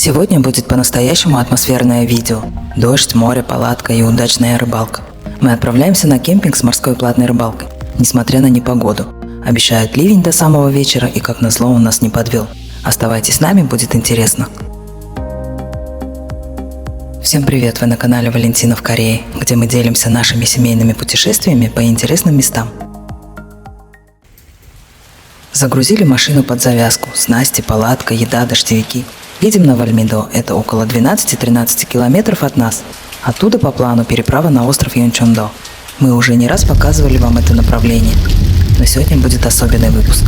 Сегодня будет по-настоящему атмосферное видео. Дождь, море, палатка и удачная рыбалка. Мы отправляемся на кемпинг с морской платной рыбалкой, несмотря на непогоду. Обещают ливень до самого вечера, и как назло он нас не подвел. Оставайтесь с нами, будет интересно. Всем привет, вы на канале Валентина в Корее, где мы делимся нашими семейными путешествиями по интересным местам. Загрузили машину под завязку, снасти, палатка, еда, дождевики. Едем на Вальмидо, это около 12-13 километров от нас. Оттуда по плану переправа на остров Йончондо. Мы уже не раз показывали вам это направление, но сегодня будет особенный выпуск.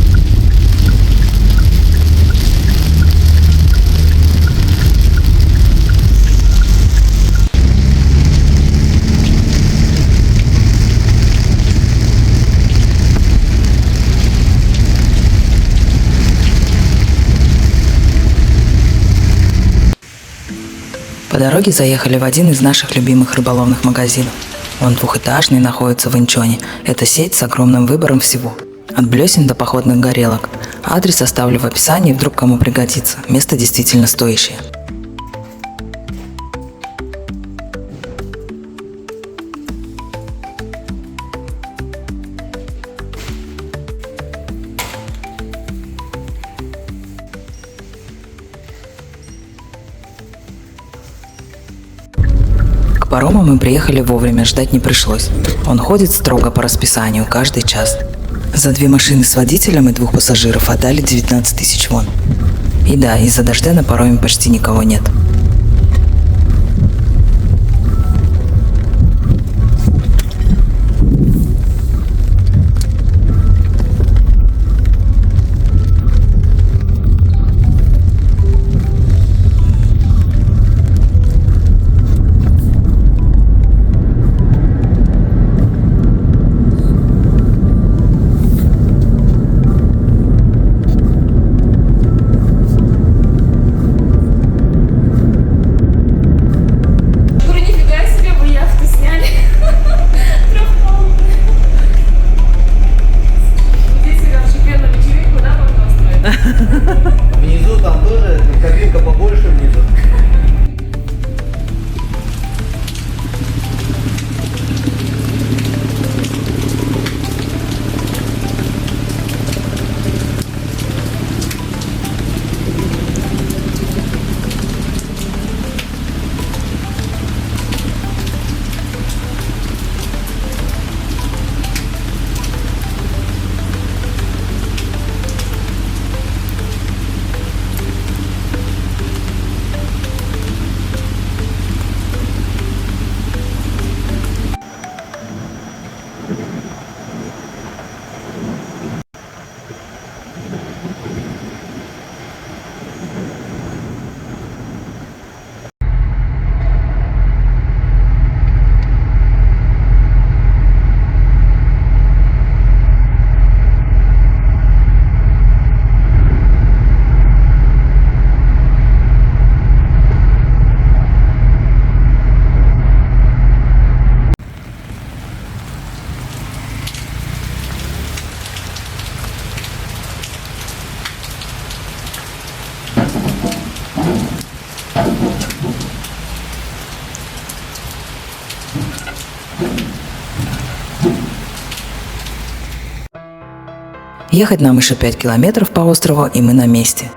По дороге заехали в один из наших любимых рыболовных магазинов. Он двухэтажный, находится в Инчоне. Это сеть с огромным выбором всего. От блесен до походных горелок. Адрес оставлю в описании, вдруг кому пригодится. Место действительно стоящее. К парому мы приехали вовремя, ждать не пришлось. Он ходит строго по расписанию, каждый час. За 2 машины с водителем и 2 пассажиров отдали 19 тысяч вон. И да, из-за дождя на пароме почти никого нет. Внизу там тоже кабинка побольше внизу. Ехать нам еще 5 километров по острову, и мы на месте.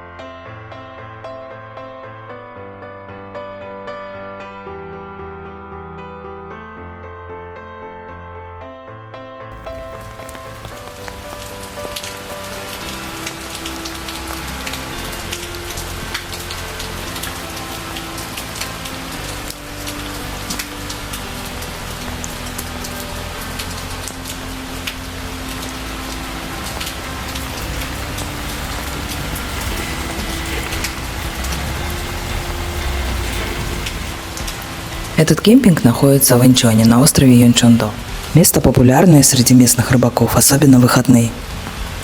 Этот кемпинг находится в Инчоне, на острове Йончондо. Место популярное среди местных рыбаков, особенно в выходные.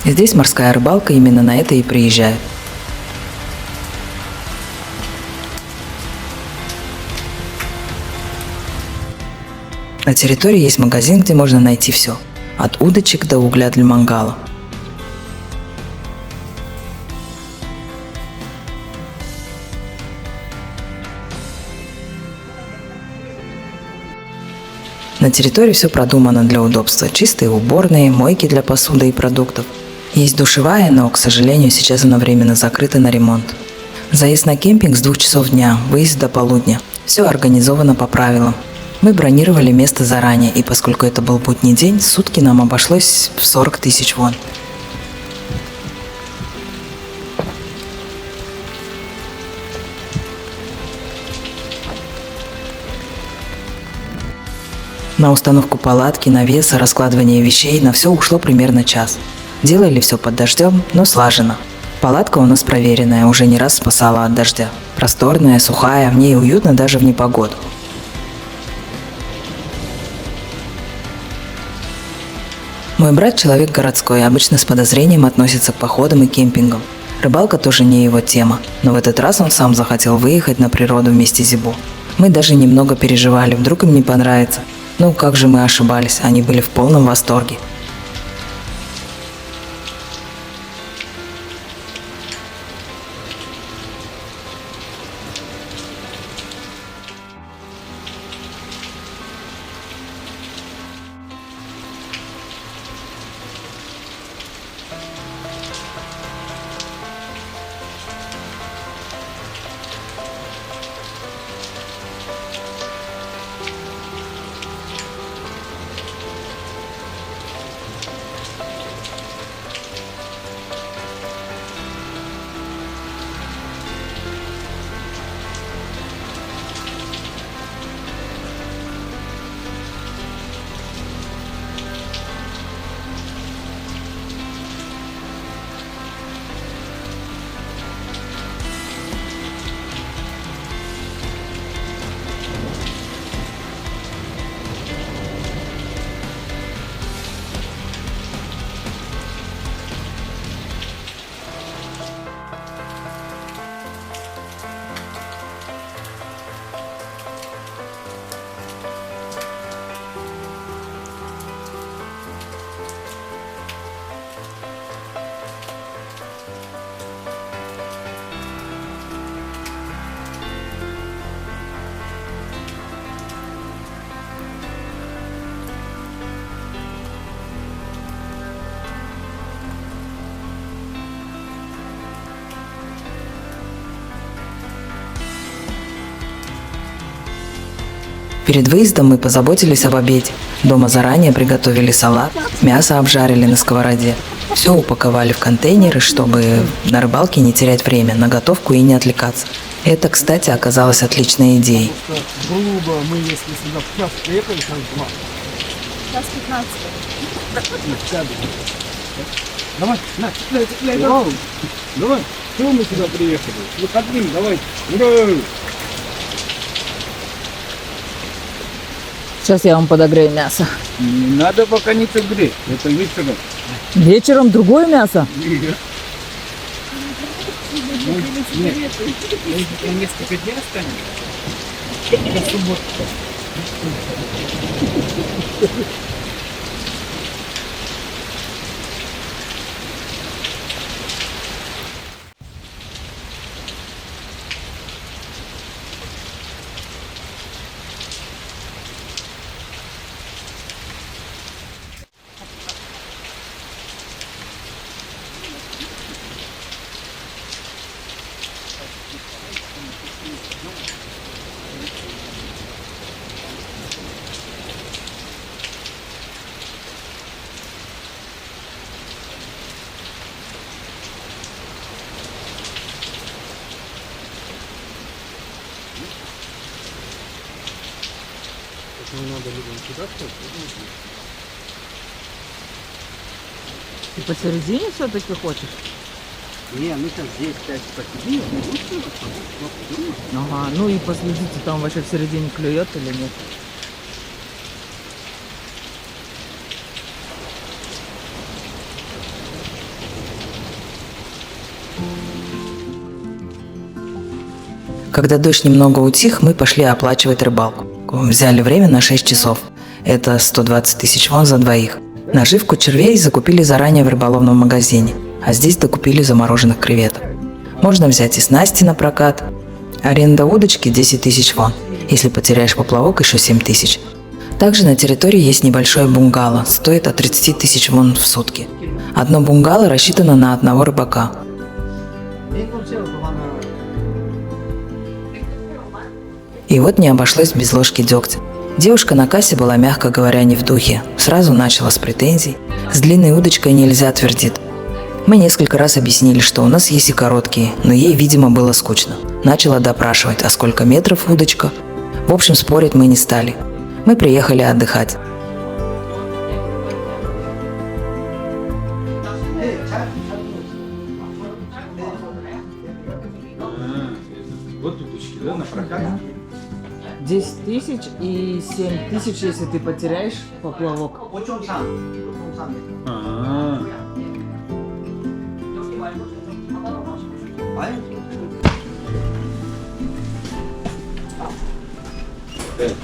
Здесь морская рыбалка, именно на это и приезжают. На территории есть магазин, где можно найти все. От удочек до угля для мангала. На территории все продумано для удобства. Чистые уборные, мойки для посуды и продуктов. Есть душевая, но, к сожалению, сейчас она временно закрыта на ремонт. Заезд на кемпинг с 2 часов дня, выезд до полудня. Все организовано по правилам. Мы бронировали место заранее, и поскольку это был будний день, сутки нам обошлось в 40 тысяч вон. На установку палатки, навеса, раскладывание вещей на все ушло примерно час. Делали все под дождем, но слаженно. Палатка у нас проверенная, уже не раз спасала от дождя. Просторная, сухая, в ней уютно даже в непогоду. Мой брат человек городской, обычно с подозрением относится к походам и кемпингам. Рыбалка тоже не его тема, но в этот раз он сам захотел выехать на природу вместе с Зибо. Мы даже немного переживали, вдруг им не понравится. Ну как же мы ошибались, они были в полном восторге. Перед выездом мы позаботились об обеде. Дома заранее приготовили салат, мясо обжарили на сковороде. Все упаковали в контейнеры, чтобы на рыбалке не терять время, на готовку и не отвлекаться. Это, кстати, оказалось отличной идеей. Грубо, мы если сюда в час приехали, час 2. Час 15. Давай, на, цепляй, давай. Давай, чего мы сюда приехали? Выходным, давай. Ура! Сейчас я вам подогрею мясо. Не надо пока не греть, это вечером. Вечером другое мясо? Нет. Нет. Мы на несколько дней останемся. До субботы. Ты посередине все-таки хочешь? Не, мы сейчас здесь 5 посидим. Ага, ну и последите, там вообще в середине клюет или нет. Когда дождь немного утих, мы пошли оплачивать рыбалку. Взяли время на 6 часов. Это 120 тысяч вон за двоих. Наживку червей закупили заранее в рыболовном магазине, а здесь докупили замороженных креветок. Можно взять и снасти на прокат. Аренда удочки 10 тысяч вон. Если потеряешь поплавок, еще 7 тысяч. Также на территории есть небольшое бунгало, стоит от 30 тысяч вон в сутки. Одно бунгало рассчитано на одного рыбака. И вот не обошлось без ложки дегтя. Девушка на кассе была, мягко говоря, не в духе. Сразу начала с претензий. С длинной удочкой нельзя, твердит. Мы несколько раз объяснили, что у нас есть и короткие, но ей, видимо, было скучно. Начала допрашивать, а сколько метров удочка. В общем, спорить мы не стали. Мы приехали отдыхать. Вот удочки, да, на прокат? 10 тысяч и 7 тысяч, если ты потеряешь поплавок.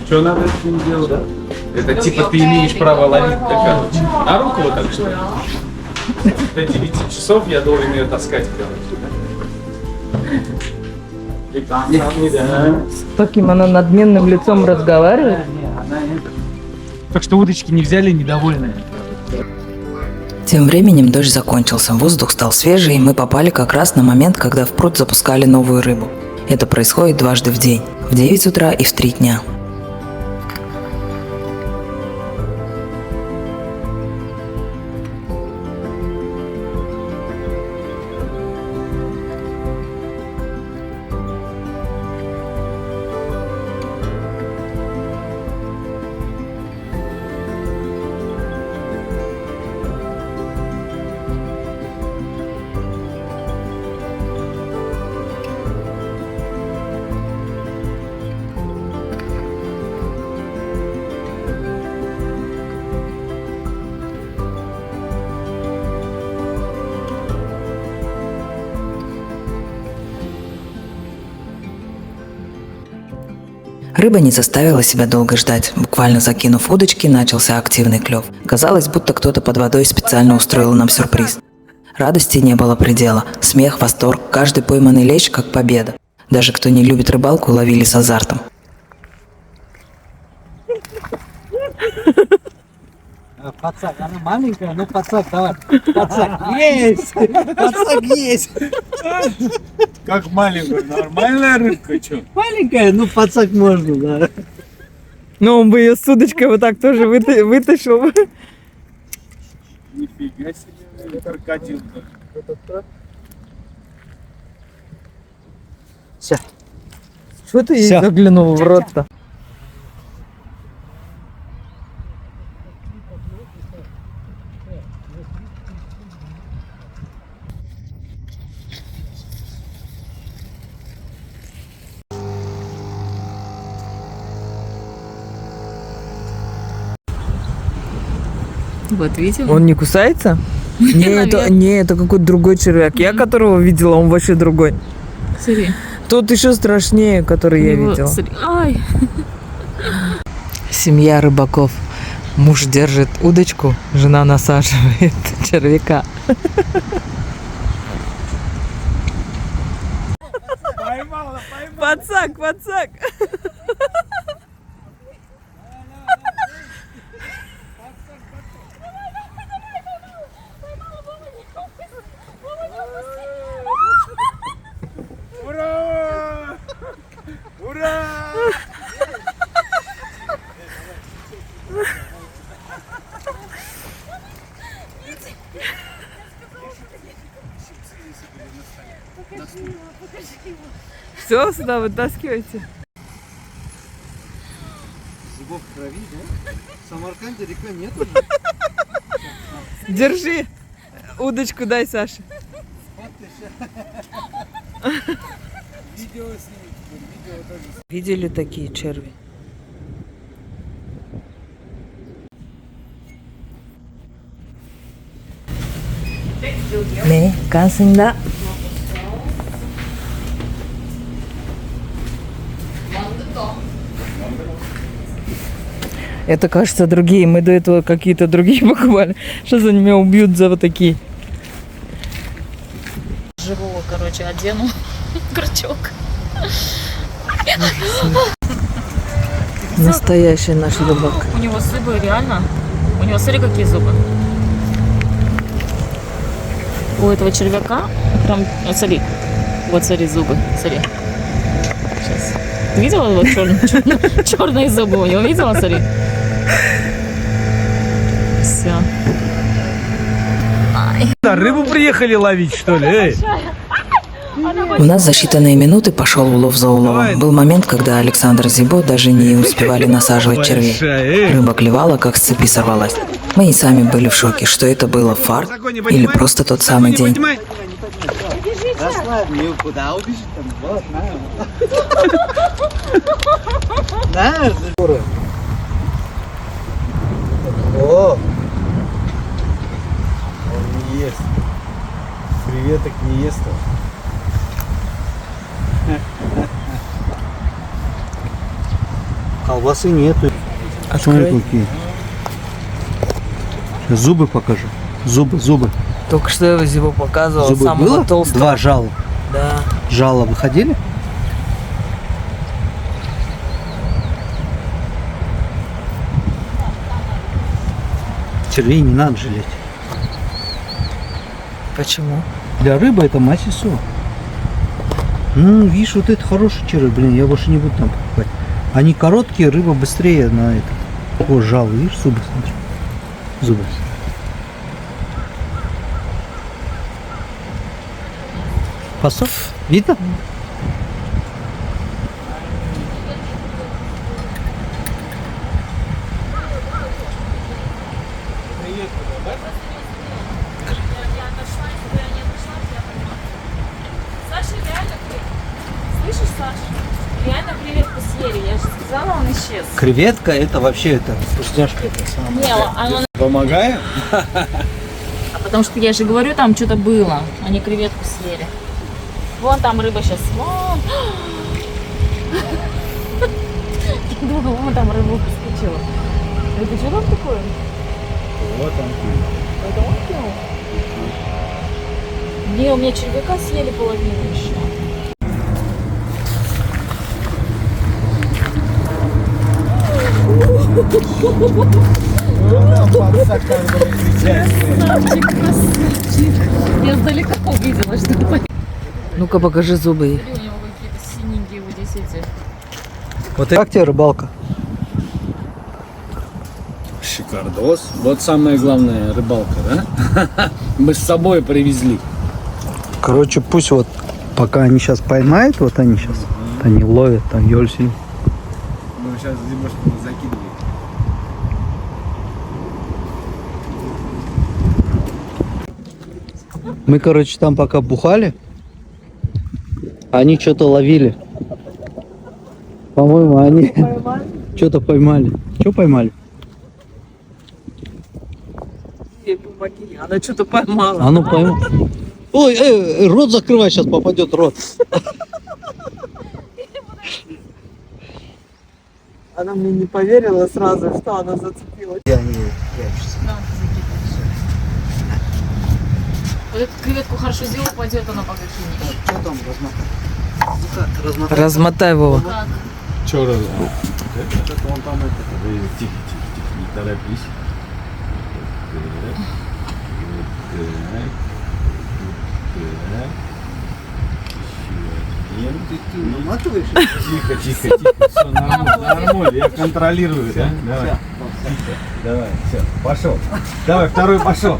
Что надо с ним делать? Это типа ты имеешь право ловить, да, короче. На руку вот так, что ли? До 9 часов я должен ее таскать, короче. С таким она надменным лицом разговаривает. Так что удочки не взяли, недовольные. Тем временем дождь закончился, воздух стал свежий, и мы попали как раз на момент, когда в пруд запускали новую рыбу. Это происходит дважды в день, в 9 утра и в 3 дня. Рыба не заставила себя долго ждать. Буквально закинув удочки, начался активный клев. Казалось, будто кто-то под водой специально устроил нам сюрприз. Радости не было предела. Смех, восторг, каждый пойманный лещ как победа. Даже кто не любит рыбалку, ловили с азартом. Пацак, она маленькая, ну пацак, давай. Пацак есть! Пацак есть! Как маленькая, нормальная рыбка, что? Маленькая, ну пацак можно, да. Ну, он бы ее с удочкой вот так тоже вытащил. Нифига себе, крокодил-то. Что ты ей Всё. заглянул в рот-то? Вот видел? Он не кусается? Не, это какой-то другой червяк. Я которого видела, он вообще другой. Смотри. Тот еще страшнее, который я Вот, видела. смотри. Ай! Семья рыбаков. Муж держит удочку, жена насаживает червяка. Поймала, поймала. Пацак. Ура! Ура! Все, сюда вытаскивайте. Зубов крови, да? В Самарканде река нету. Держи. Удочку дай, Саше. Видели такие черви? Не, канцинда. Это, кажется, другие. Мы до этого какие-то другие покупали. Что за меня убьют за вот такие? Живого, короче, одену. Крючок. Настоящий наш рыбак. У него зубы реально. У него, смотри, какие зубы. У этого червяка прям, вот смотри. Вот смотри, зубы. Смотри. Сейчас. Ты видела вот черные зубы у него? Видела, смотри? Все. Рыбу приехали ловить, что ли? Эй? У нас за считанные минуты пошел улов за уловом. Был момент, когда Александр и Зибо даже не успевали насаживать червей. Рыба клевала, как с цепи сорвалась. Мы и сами были в шоке, что это было, фарт или просто тот самый день. Расслабь, куда убежит там? Вот, на. О! Он не ест. Креветок не ест он. Колбасы нету. Смотри, какие. Сейчас зубы покажу. Зубы. Только что я его показывал, Зубы самого было? толстого. 2 жала. Да. Жало выходили? Червей не надо жалеть. Почему? Для рыбы это мать и соль. Ну, видишь, вот это хороший червь, блин, я больше не буду там покупать. Они короткие, рыба быстрее на это. О, жало, видишь, зубы, смотри. Зубы. Посол? Видно? Саша реально, слышишь, Саша? Реально креветку съели, я же сказала, он исчез. Креветка это вообще это вкусняшка. Это самое. Не, оно... Помогаем? А потому что я же говорю, там что-то было, они креветку съели. Вон там рыба сейчас, вон. Я думала, вон там рыба выскочила. Это что там такое? Вот он. Это он кинул? Не, у меня червяка съели половину еще. Я издалека увидела, что это. Ну-ка покажи зубы. У него какие-то синенькие вот здесь эти. Вот как тебе рыбалка? Шикардос. Вот самая главная рыбалка, да? Мы с собой привезли. Короче, пусть вот пока они сейчас поймают, вот они сейчас, они ловят там ёльсин. Мы сейчас немножко закидываем. Мы, короче, там пока бухали, они что-то ловили. По-моему, они что-то поймали. Что поймали? Она что-то поймала. А ну поймал. Ой, рот закрывай, сейчас попадет рот. Она мне не поверила сразу, что она зацепилась. Я не прячусь. Вот эту креветку хорошо сделал, упадет она по каким-нибудь. Что там размотать? Размотай его. Как? Че раз? Это он там это. Тихо, не торопись. Наматываешь? Тихо. Все нормально. Я контролирую, да? Давай. Давай, все, пошел. Давай, второй пошел.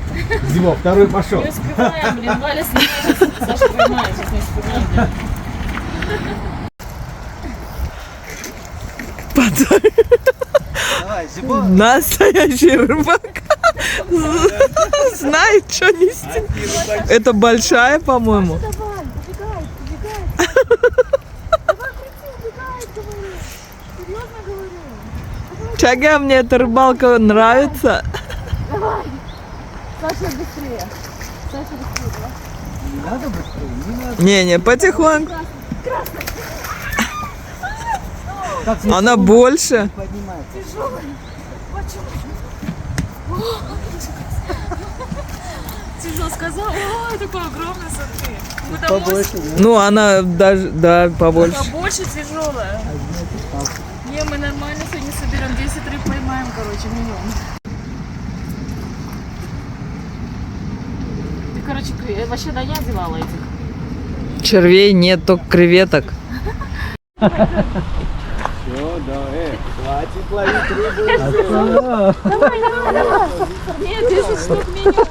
Зиво, второй пошел. Не успеваем, блин, Валя снимает, Саша поймает, сейчас не успеваем, да. Давай, Зибо. Настоящий рыбак. Знает, что нести. Это большая, по-моему. Давай, убегай. Давай, крути, убегай, говорю. Серьезно говорю. Чага, мне эта рыбалка нравится. Давай. Саша, быстрее. Давай. Не надо быстрее, не надо. Не, потихоньку. Как Она больше. поднимается? Тяжело сказал, ой, такой огромный, смотри. Куда Побольше, да? Ну, она даже, да, побольше. побольше тяжелая. Не, Не, мы нормально сегодня соберем 10 рыб, поймаем, короче, минимум. Ты, короче, вообще да я одевала этих. Червей нет, только креветок. Нет, 10 штук минимум.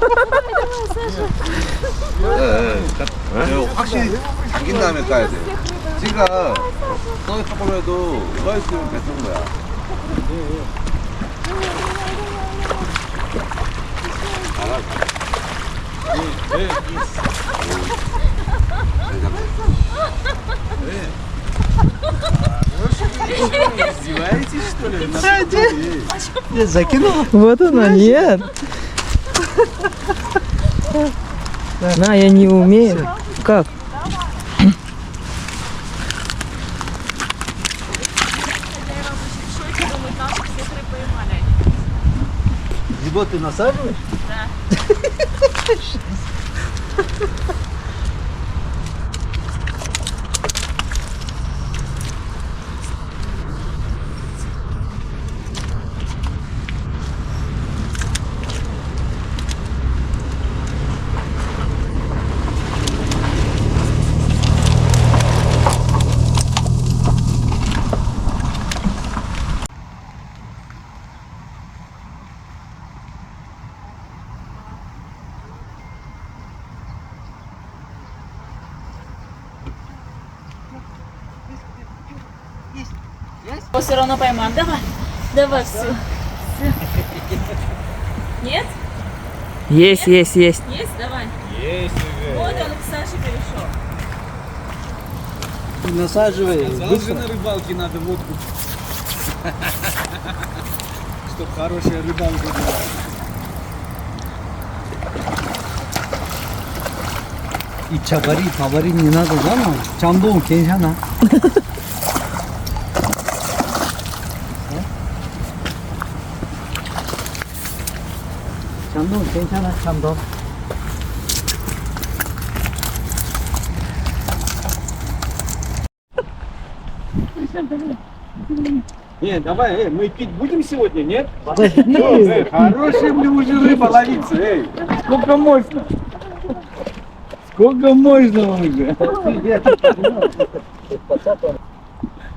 확실히 당긴 다음에 까야 돼. 지가 서 있을 거라도 서 있으면 뱉는 거야. Закинул? Вот она, нет. На, я не умею. Как? Зибо, ты насаживаешь? Все равно поймаем. Давай. Давай, все. Нет? Есть, есть, есть. Есть? Давай. Есть уже. Вот он к Саше перешел. Насаживай. Даже на рыбалке надо водку. Чтоб хорошая рыбалка была. 이 자바리, 바바리 не надо, да, но? 잠봉 괜찮아. 잠봉 괜찮아, 잠봉. Не, давай, мы пить будем сегодня, нет? Хорошие мы уже рыба ловиться, эй. Сколько можно? Сколько можно уже?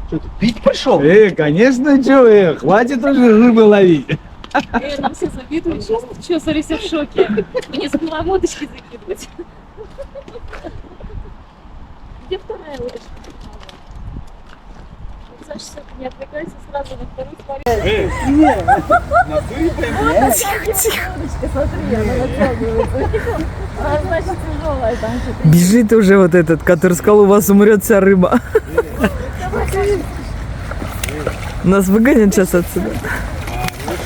Что, ты пить пришел? Конечно, что, хватит уже рыбы ловить. Нам все завидуют сейчас. Че, смотри, все в шоке. Мне забыла водочки закидывать. Где вторая удочка? Саша, все, не отвлекайся сразу на вторую смотри. Удочка, смотри, она натягивается. Она, значит, тяжелая там что-то. Бежит уже вот этот, который сказал, у вас умрет вся рыба. Нас выгонят сейчас отсюда.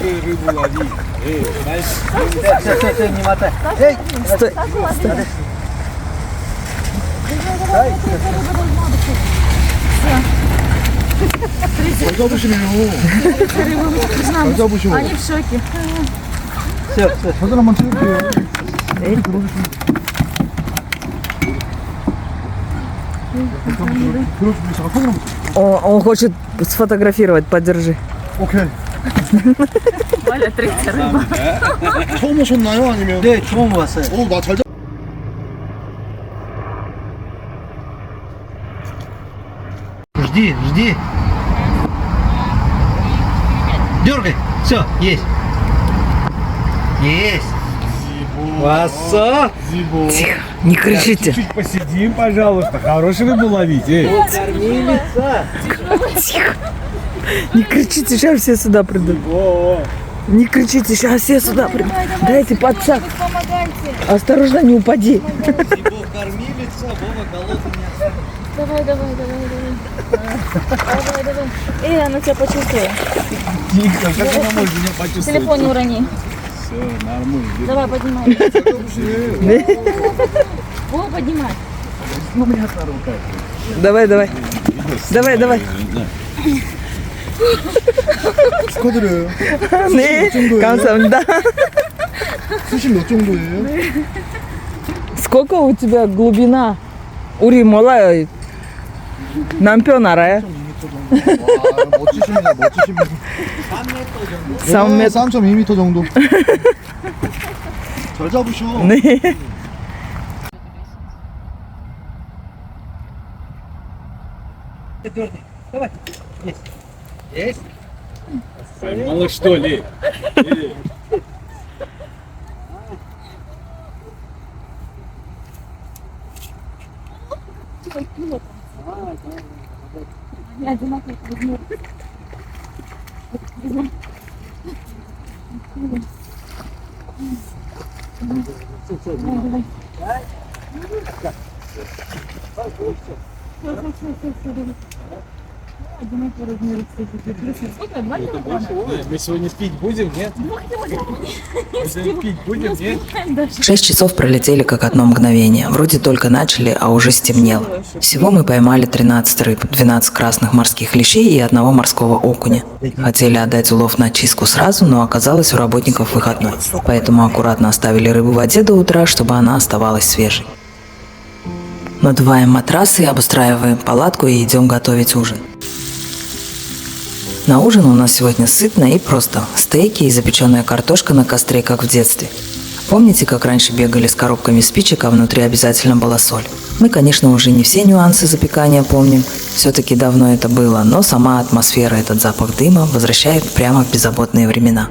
Хорошую рыбу лови. Эй, Все, не мотай. Эй, Стой. Они в шоке. все, все. 사진 한번 찍을게요. Он хочет сфотографировать, подержи. 오케이. Валя, третья рыба. 처음 오셨나요? 아니면? 네, 처음 왔어요. 나 잘 잡. Жди, жди. Дергай. Все, есть. Есть. 왔어. Тихо, не кричите. чуть посидим, пожалуйста. Хорошую рыбу ловить, эй. Кормилица. Тихо. Не кричите, сейчас все сюда придут. Не кричите, сейчас все сюда придут. Дайте подсак. Осторожно, не упади. Кормилица, Вова голодный не останется. Давай. Давай. Эй, она тебя почувствовала. Тихо, как она может меня почувствовать? Телефон не урони. Все, нормально. Давай, поднимай. Вова, поднимай. Давай. Давай. 축하드려요. 네, 감사합니다. 수심 몇 정도예요? Сколько у тебя глубина? 우리 몰라요. 남편 알아요? 와, 멋지십니다. 멋지십니다. 네, 3.2m 정도. 잘 잡으셔. 네. Мало что ли? Мы сегодня пить будем, нет? Мы сегодня пить будем, нет? 6 часов пролетели как одно мгновение. Вроде только начали, а уже стемнело. Всего мы поймали 13 рыб, 12 красных морских лещей и одного морского окуня. Хотели отдать улов на очистку сразу, но оказалось у работников выходной. Поэтому аккуратно оставили рыбу в воде до утра, чтобы она оставалась свежей. Надуваем матрасы, обустраиваем палатку и идем готовить ужин. На ужин у нас сегодня сытно и просто. Стейки и запеченная картошка на костре, как в детстве. Помните, как раньше бегали с коробками спичек, а внутри обязательно была соль? Мы, конечно, уже не все нюансы запекания помним, все-таки давно это было, но сама атмосфера, этот запах дыма возвращает прямо в беззаботные времена.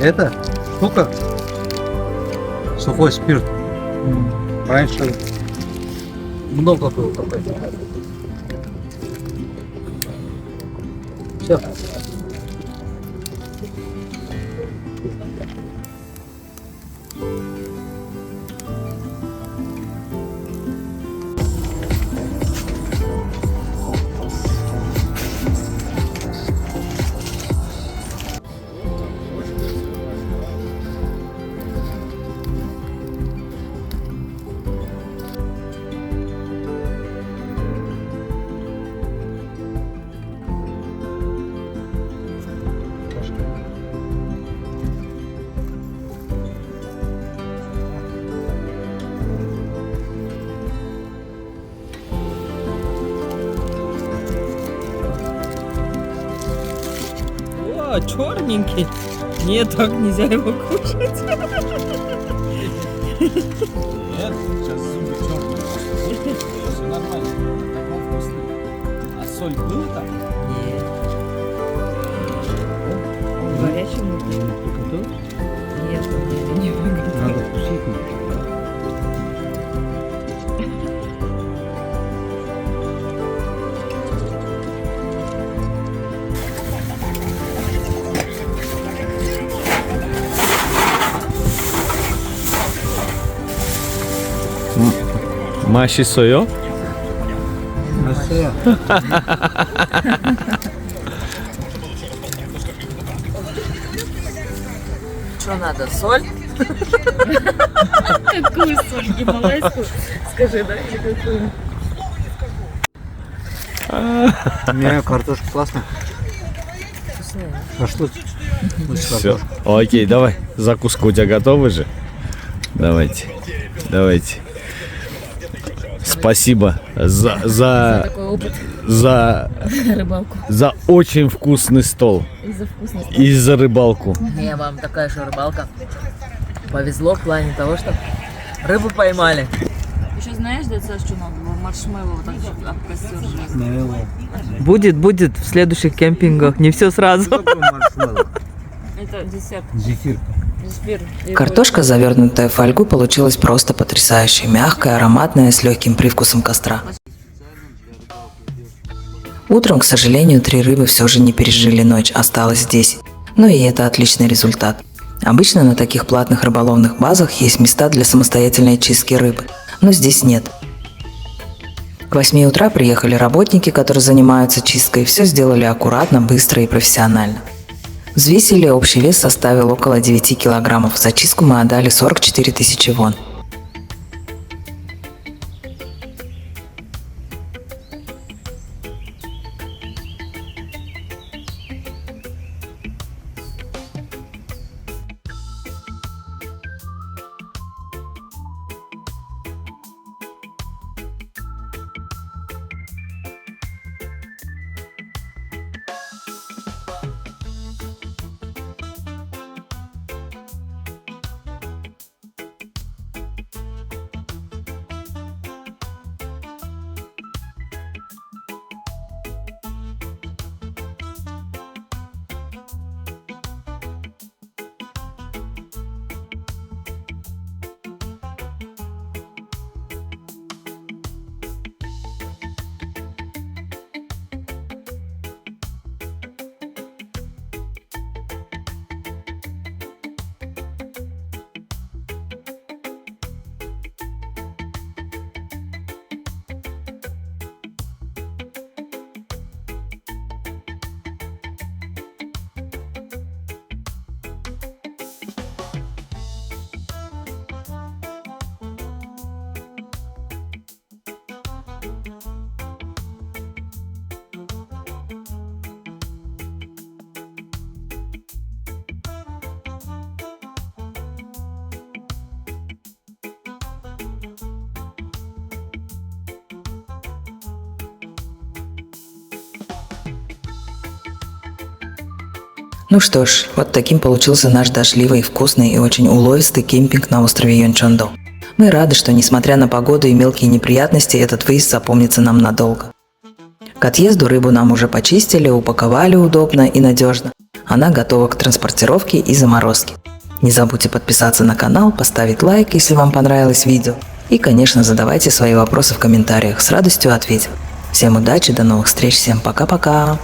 Это штука сухой спирт. Раньше много было такой. Все. О, черненький. Нет, так нельзя его кушать. Нет, сейчас зубы черные. Все нормально. Такой вкусный. А соль был там? Нет. Горячий внутри? Нет, не выглядит. Надо вкусить. 맛있어요? Красиво. Что надо, соль? Какую соль гималайскую? Скажи, да? Или какую? Не, картошка классная. А что? Все. Окей, давай. Закуска у тебя готова же? Давайте. Давайте. Спасибо Такой опыт. Рыбалку. за очень вкусный стол. Из-за вкусности. И за рыбалку. Не, вам такая же рыбалка. Повезло в плане того, что рыбу поймали. Еще знаешь, да, что надо было? Маршмеллоу вот так об костер жить. Будет в следующих кемпингах. Не все сразу. Это десерт. Зефир. Зефир. Картошка, завернутая в фольгу, получилась просто потрясающей, мягкая, ароматная, с легким привкусом костра. Утром, к сожалению, 3 рыбы все же не пережили ночь, осталось 10. Но и это отличный результат. Обычно на таких платных рыболовных базах есть места для самостоятельной чистки рыбы, но здесь нет. К 8 утра приехали работники, которые занимаются чисткой, все сделали аккуратно, быстро и профессионально. Взвесили, общий вес составил около 9 килограммов, за чистку мы отдали 44 тысячи вон. Ну что ж, вот таким получился наш дождливый, вкусный и очень уловистый кемпинг на острове Йончондо. Мы рады, что несмотря на погоду и мелкие неприятности, этот выезд запомнится нам надолго. К отъезду рыбу нам уже почистили, упаковали удобно и надежно. Она готова к транспортировке и заморозке. Не забудьте подписаться на канал, поставить лайк, если вам понравилось видео. И, конечно, задавайте свои вопросы в комментариях, с радостью ответим. Всем удачи, до новых встреч, всем пока-пока!